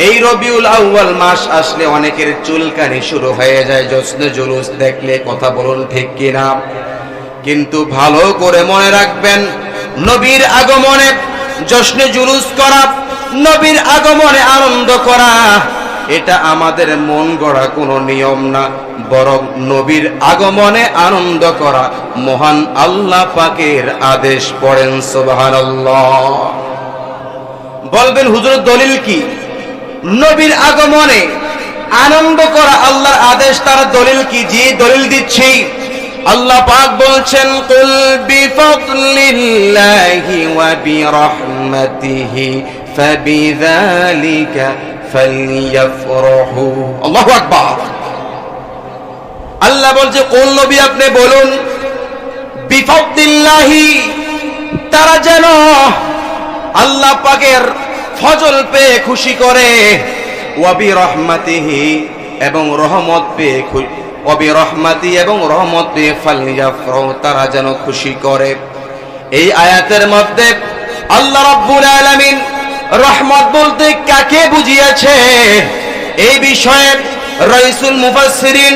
এই রবিউল আউয়াল মাস আসলে অনেকের চুলকানি শুরু হয়ে যায় জশ্নে জুলুস দেখলে, কথা বলুন ঠিক কিনা? কিন্তু ভালো করে মনে রাখবেন, নবীর আগমনে জশ্নে জুলুস করা, নবীর আগমনে আনন্দ করা, এটা আমাদের মন গড়া কোনো নিয়ম না, বরং নবীর আগমনে আনন্দ করা মহান আল্লাহ পাকের আদেশ। পড়েন সুবহানাল্লাহ। বলবেন হুজুর দলিল কি? নবীর আগমনে আনন্দ করা আল্লাহর আদেশ, তার দলিল কি? জি, দলিল দিচ্ছি। আল্লাহ পাক বলছেন, কুল বিফাদলিল্লাহি ওয়া বিরাহমাতিহি ফাবিযালিকা ফালইয়াফরাহু। আল্লাহু আকবার। আল্লাহ বলছে, কোন নবী আপনি বলুন, বিফাদলিল্লাহি, তারা যেন আল্লাহ পাকের ফজল পেয়ে খুশি করে, ওয়া বিরাহমাতিহি, এবং রহমত পেয়ে অবিরহমাতি, এবং রহমত পেয়ে ফালইয়াফরাহু, তারা যেন খুশি করে। এই আয়াতের মধ্যে আল্লাহ রাব্বুল আলামিন রহমত বলতে কাকে বুঝিয়েছে, এই বিষয়ে রাইসুল মুফাসসিরিন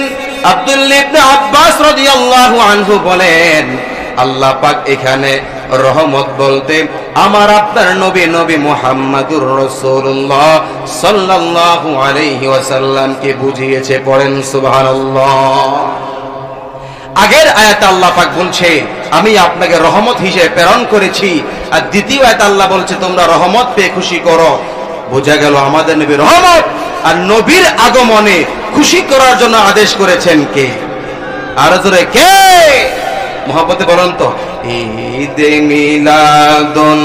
আব্দুল্লাহ ইবনে আব্বাস রাদিয়াল্লাহু আনহু বলেন, আল্লাহ পাক এখানে রহমত বলতে আমার আপনার নবী নবী মুহাম্মাদুর রাসূলুল্লাহ সাল্লাল্লাহু আলাইহি ওয়াসাল্লামকে বুঝিয়েছে। পড়েন সুবহানাল্লাহ। আগের আয়াতে আল্লাহ পাক বলছে আমি আপনাকে রহমত হিসেবে প্রেরণ করেছি, আর দ্বিতীয় আয়াতে আল্লাহ বলছে তোমরা রহমত পেয়ে খুশি করো। বোঝা গেল আমাদের নবী রহমত আর নবীর আগমনে খুশি করার জন্য আদেশ করেছেন কে? আর জোরে কে? মোহাব্বতে বলেন তো, ঈদে মিলাদুন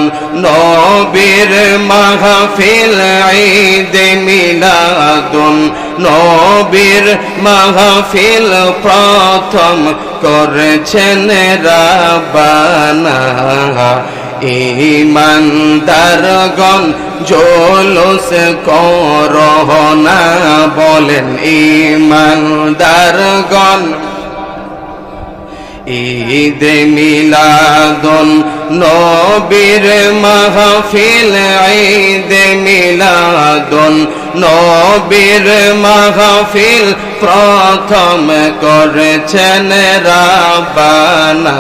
নবীর মাহফিল, ঈদে মিলাদুন নবীর মাহফিল প্রথম করেছেন রাব্বানা। ঈমানদারগণ জুলুস করোনা, বলেন ঈমানদারগণ। ঈদে মিলাদুন নবীর মাহফিল, ঈদে মিলাদুন নবীর মাহফিল প্রথম করেছেন রাব্বানা।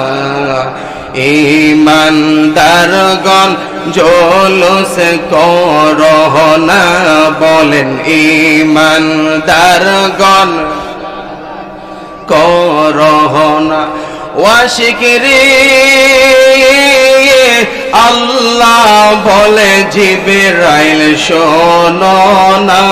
ঈমানদারগণ জুলুস করোনা, বলেন ঈমানদারগণ করোনা। ওয়াশিকরি আল্লাহ বলে জিবরাইল শোনো না,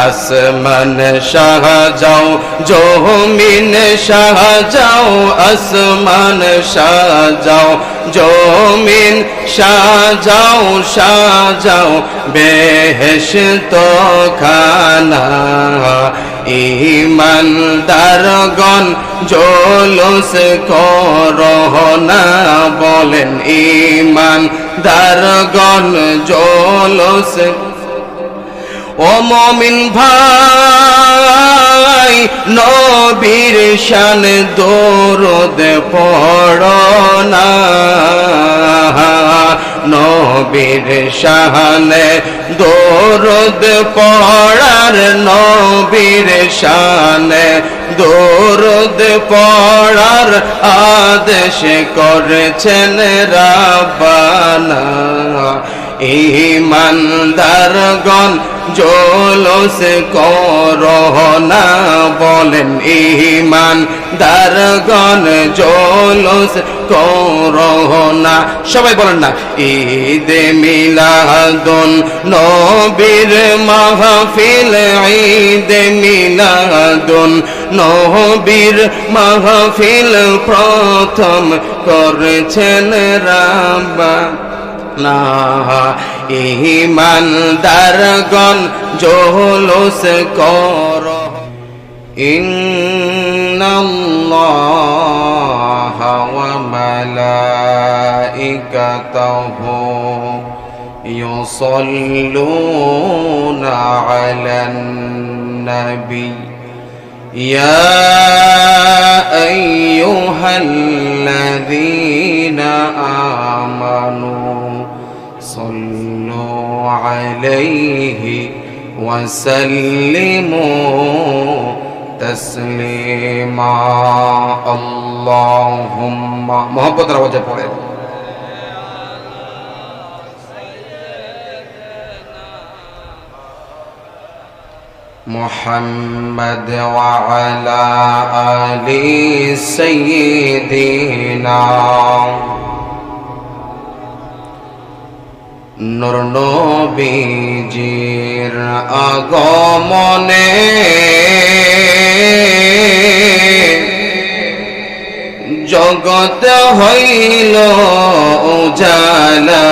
আসমান সাজাও জমিন সাজাও, আসমান সাজাও জমিন সাজাও, সাজাও বেহেশত খানা। ঈমানদারগণ জুলুস করোনা, বলেন ঈমানদারগণ জুলুস। ও মুমিন ভাই, নবীর শান দরুদ পড়ো না, নবীর শানে দরুদ পড়ার, নবীর শানে দরুদ পড়ার আদেশ করেছেন রাব্বানা। ঈমানদারগণ জুলুস করোনা, বলেন ঈমানদারগণ জুলুস করোনা। সবাই বলেন না, ঈদে মিলাদুন নবীর মাহফিল, ঈদে মিলাদুন নবীর মাহফিল প্রথম করেছেন রাব্বানা। ঈমানদারগণ জুলুস করো। ইন্নাল্লাহা ওয়া মালাইকাতাহু ইউসাল্লুনা আলান নবী ইয়া আইয়ুহাল্লাযীনা আমানু সাল্লু আলাইহি ওয়াসাল্লিমু তাসলিমা। আল্লাহুম্মা মুহাব্বতের আওয়াজে পড়েন। মুহাম্মদ ওয়া আলা আলি সাইয়্যিদিনা। নূর নবীজির আগমনে জগৎ হইল উজালা,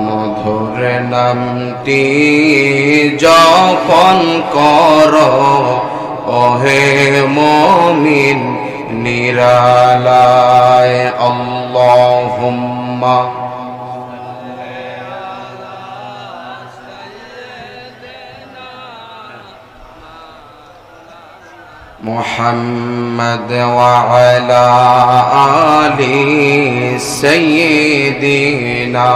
মধুর নামটি জপন কর ওহে মুমিন নিরালায়। আল্লাহুম্মা মুহাম্মদ ওয়া আলা আলি সাইয়্যিদিনা।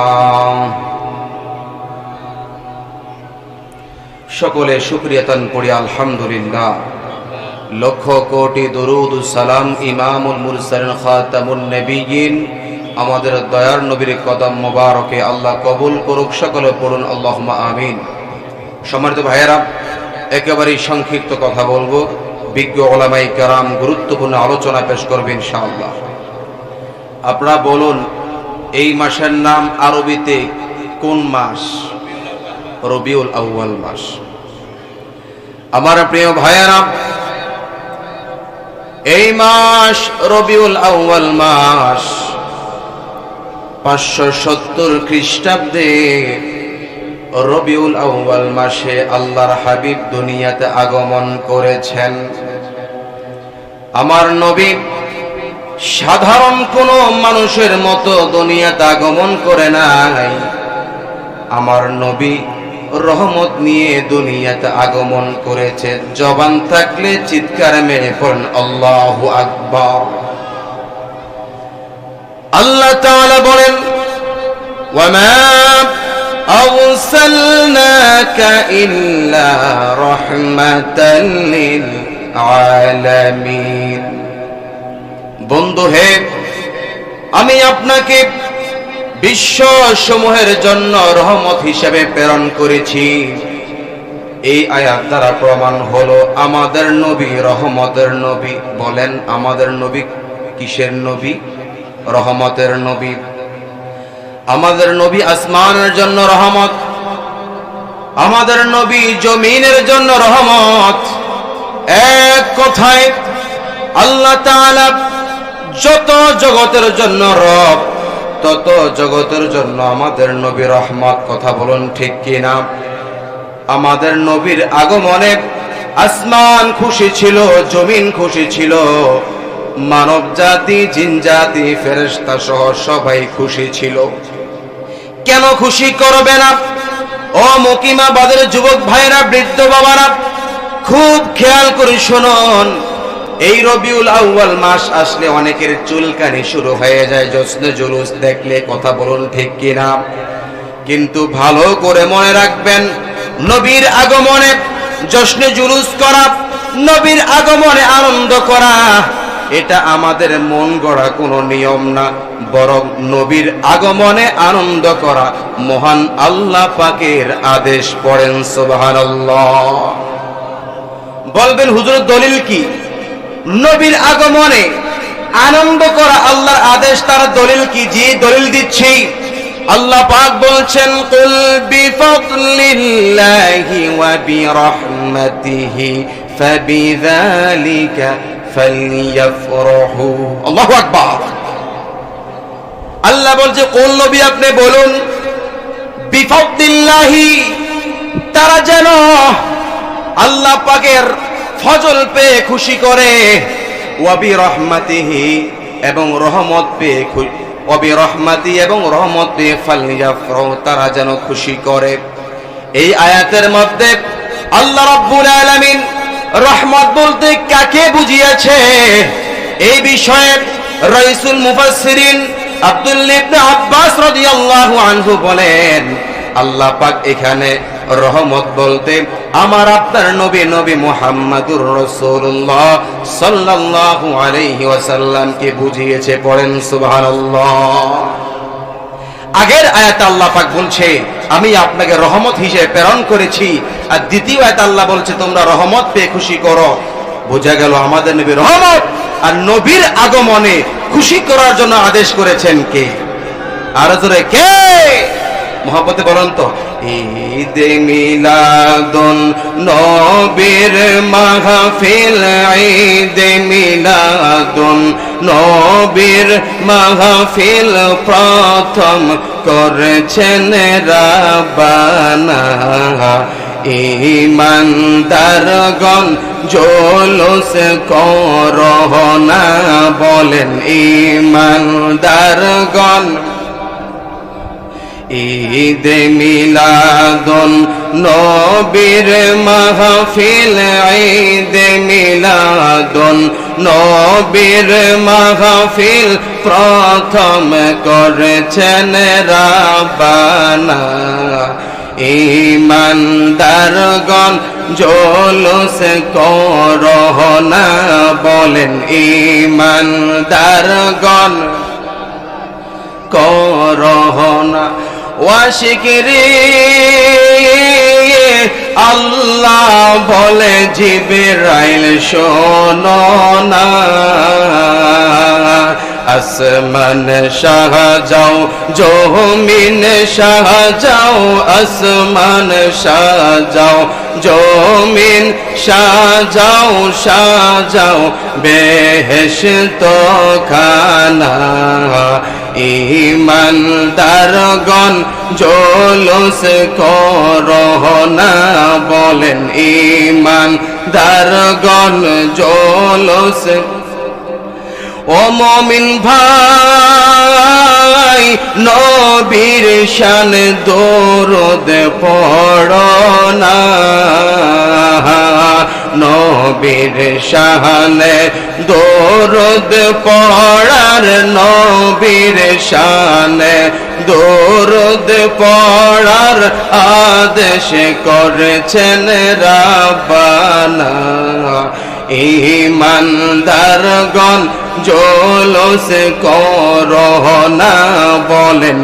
সকলে শুকরিয়াতান পড়ি আলহামদুলিল্লাহ। লক্ষ কোটি দরুদ ও সালাম ইমামুল মুরসালিন খাতামুন নবিয়্যিন আমাদের দয়ার নবীর কদম মোবারকে আল্লাহ কবুল করুক। সকলে পড়ুন আল্লাহুম্মা আমিন। সম্মানিত ভাইয়েরা, একেবারেই সংক্ষিপ্ত কথা বলবো। বিজ্ঞ ওলামায়ে কেরাম গুরুত্বপূর্ণ আলোচনা পেশ করবে ইনশাআল্লাহ। আপনারা বলুন, এই মাসের নাম আরবিতে কোন মাস? রবিউল আউয়াল মাস। আমার প্রিয় ভাইয়েরা, এই মাস রবিউল আউয়াল মাস 570 খ্রিস্টাব্দে রবিউল আউয়াল মাসে আল্লাহর হাবিব দুনিয়াতে আগমন করেছেন। আমার নবী সাধারণ কোন মানুষের মতো দুনিয়াতে আগমন করে নাই। আমার নবী রহমত নিয়ে দুনিয়াতে আগমন করেছে। জবান থাকলে চিৎকার মেরে পড়ুন আল্লাহু আকবার। আল্লাহ তাআলা বলেন, ওয়ামা আরসালনাকা ইল্লা রাহমাতাল লিল আলামিন। বন্ধু হে, আমি আপনাকে বিশ্ব সমূহের জন্য রহমত হিসেবে প্রেরণ করেছি। এই আয়াত দ্বারা প্রমাণ হলো আমাদের নবী রহমতের নবী। বলেন, আমাদের নবী কিসের নবী? রহমতের নবী। আমাদের নবী আসমানের জন্য রহমত, আমাদের নবী জমিনের জন্য রহমত। এক কথায় আল্লাহ তাআলা যত জগতের জন্য রব, তত জগতের জন্য আমাদের নবী রহমত। কথা বলুন ঠিক কিনা? আমাদের নবীর আগমনে আসমান খুশি ছিল, জমিন খুশি ছিল, মানব জাতি, জিন জাতি, ফেরেশতা সহ সবাই খুশি ছিল। কেন খুশি করবে না? ও মুকিমাবাদের যুবক ভাইরা, বৃদ্ধ বাবারা, খুব খেয়াল করে শুনুন। এই রবিউল আউয়াল মাস আসলে অনেকের চুলকানি শুরু হয়ে যায়, জশ্নে জুলুস দেখলে। কথা বলুন ঠিক কিনা? কিন্তু ভালো করে মনে রাখবেন, নবীর আগমনে জশ্নে জুলুস করা, নবীর আগমনে আনন্দ করা, এটা আমাদের মন গড়া কোনো নিয়ম না, বরং নবীর আগমনে আনন্দ করা মহান আল্লাহ পাকের আদেশ। পড়েন সুবহানাল্লাহ। বলবেন, হুজুর দলিল কি? নবীর আগমনে আনন্দ করা আল্লাহর আদেশ, তার দলিল কি? জি, দলিল দিচ্ছি। আল্লাহ পাক বলছেন, কুল বিফাদলিল্লাহি ওয়া বিরহমাতিহি ফাবিযালিকা ফালইয়াফরাহু। আল্লাহু আকবার। আল্লাহ বলছে, কোন নবী আপনি বলুন, বিফাদলিল্লাহি, তারা যেন আল্লাহ পাকের ফজল পেয়ে খুশি করে, ওয়া বিরহমাতিহি, এবং রহমত পেয়ে, ওয়া বিরহমাতি, এবং রহমত পেয়ে ফালইয়াফরাহু, তারা যেন খুশি করে। এই আয়াতের মধ্যে আল্লাহ রাব্বুল আলামিন রহমত বলতে কাকে বুঝিয়েছে, এই বিষয়ে রাইসুল মুফাসসিরিন আব্দুল্লাহ ইবনে আব্বাস রাদিয়াল্লাহু আনহু বলেন, আল্লাহ পাক এখানে রহমত বলতে আমার আপনার নবী নবী মুহাম্মদুর রাসূলুল্লাহ সাল্লাল্লাহু আলাইহি ওয়াসাল্লামকে বুঝিয়েছে। পড়েন সুবহানাল্লাহ। আগের আয়াতে আল্লাহ পাক বলছে আমি আপনাকে রহমত হিসেবে প্রেরণ করেছি, আর দ্বিতীয় আয়াতে আল্লাহ বলছে তোমরা রহমত পেয়ে খুশি করো। বোঝা গেল আমাদের নবী রহমত, আর নবীর আগমনে খুশি করার জন্য আদেশ করেছেন কে? আরো জোরে কে? মোহাম্মতে বলেন তো, ঈদে মিলাদুন নবীর মাহফিল, ঈদে মিলাদুন নবীর মাহফিল প্রথম করেছেন রাব্বানা। ঈমানদারগণ জোলুস করোনা, বলেন ঈমানদারগণ। ঈদে মিলাদুন নবীর মাহফিল, ঈদে মিলাদুন নবীর মাহফিল প্রথম করেছেন রাব্বানা। ঈমানদারগণ জোলুস করোনা, বলেন ঈমানদারগণ করোনা। ওয়াশিকরি আল্লাহ বলে জিবরাইল শোনো না, আসমান সাজাও জমিন সাজাও, আসমান সাজাও জমিন সাজাও, সাজাও বেহেশত খানা। ঈমানদারগণ জোলুস করোনা, বলেন ঈমানদারগণ জোলুস। ও মুমিন ভাই নবীর শান দরুদ পড়ো না, নবীর শানে দরুদ পড়ার, নবীর শানে দরুদ পড়ার আদেশ করেছেন রাব্বানা। ঈমানদারগণ জোলুস করোনা, বলেন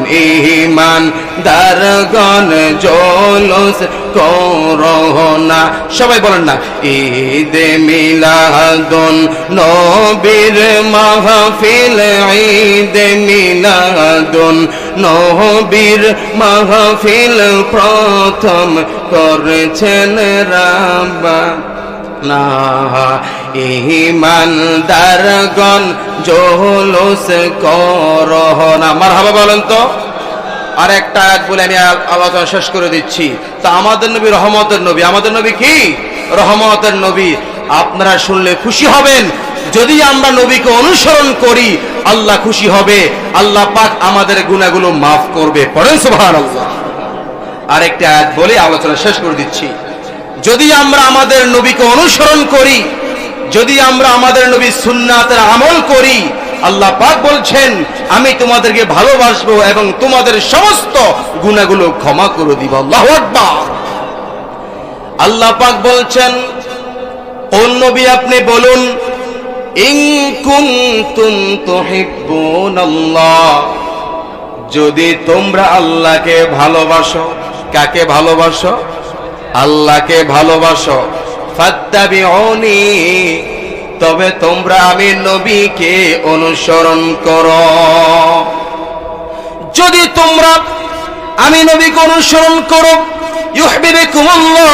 ঈমানদারগণ জোলুস করোনা। সবাই বলেন না, ঈদে মিলাদুন নবীর মাহফিল, ঈদে মিলাদুন নবীর মাহফিল প্রথম করেছেন রাব্বানা। ঈমানদারগণ জোলুস করোনা। মারহাবা বলেন তো। আর একটা আয়াত বলে আমি আলোচনা শেষ করে দিচ্ছি। তা আমাদের নবী রহমতের নবী, আমাদের নবী কি? রহমতের নবী। আপনারা শুনলে খুশি হবেন, যদি আমরা নবীকে অনুসরণ করি আল্লাহ খুশি হবে, আল্লাহ পাক আমাদের গুনাহগুলো মাফ করবে। পড়েন সুবহানাল্লাহ। আরেকটা আয়াত বলে আলোচনা শেষ করে দিচ্ছি। যদি আমরা আমাদের নবীকে অনুসরণ করি, যদি আমরা আমাদের নবীর সুন্নাতের আমল করি, আল্লাহ পাক বলছেন আমি তোমাদেরকে ভালোবাসবো এবং তোমাদের সমস্ত গুনাহগুলো ক্ষমা করে দিব। আল্লাহু আকবার। আল্লাহ পাক বলছেন, ও নবী আপনি বলুন, ইন কুনতুম তুহিব্বুনাল্লাহ, যদি তোমরা আল্লাহকে ভালোবাসো। কাকে ভালোবাসো? আল্লাহকে ভালোবাসো। ফাত্তাবিউনি, তবে তোমরা আমি নবীকে অনুসরণ করো। যদি তোমরা আমি নবীকে অনুসরণ করো, ইউহিব্বুকুমুল্লাহ,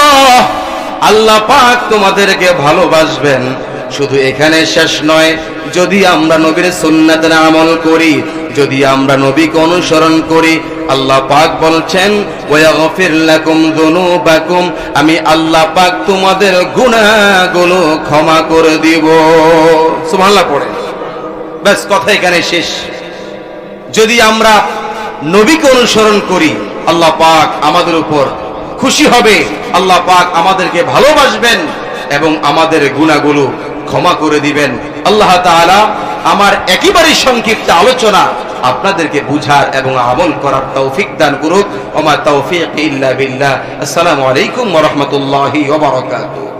আল্লাহ পাক তোমাদেরকে ভালোবাসবেন। শুধু এখানে শেষ নয়, যদি আমরা নবীর সুন্নাতের আমল করি, যদি আমরা নবীকে অনুসরণ করি, আল্লাহ পাক বলছেন ওয়াগফির লাকুম যুনুবাকুম, আমি আল্লাহ পাক তোমাদের গুনাহগুলো ক্ষমা করে দিব। সুবহানাল্লাহ পড়ে। ব্যাস কথা এখানে শেষ। যদি আমরা নবীকে অনুসরণ করি আল্লাহ পাক আমাদের উপর খুশি হবে, আল্লাহ পাক আমাদেরকে ভালোবাসবেন এবং আমাদের গুনাহগুলো ক্ষমা করে দিবেন। আল্লাহ তাআলা আমার একেবারে সংক্ষিপ্ত আলোচনা আপনাদেরকে বুঝার এবং আমল করার তৌফিক দান করুক। ওমা তৌফিক ইল্লা বিল্লাহ। আসসালামু আলাইকুম ওয়া রাহমাতুল্লাহি ওয়া বারাকাতুহু।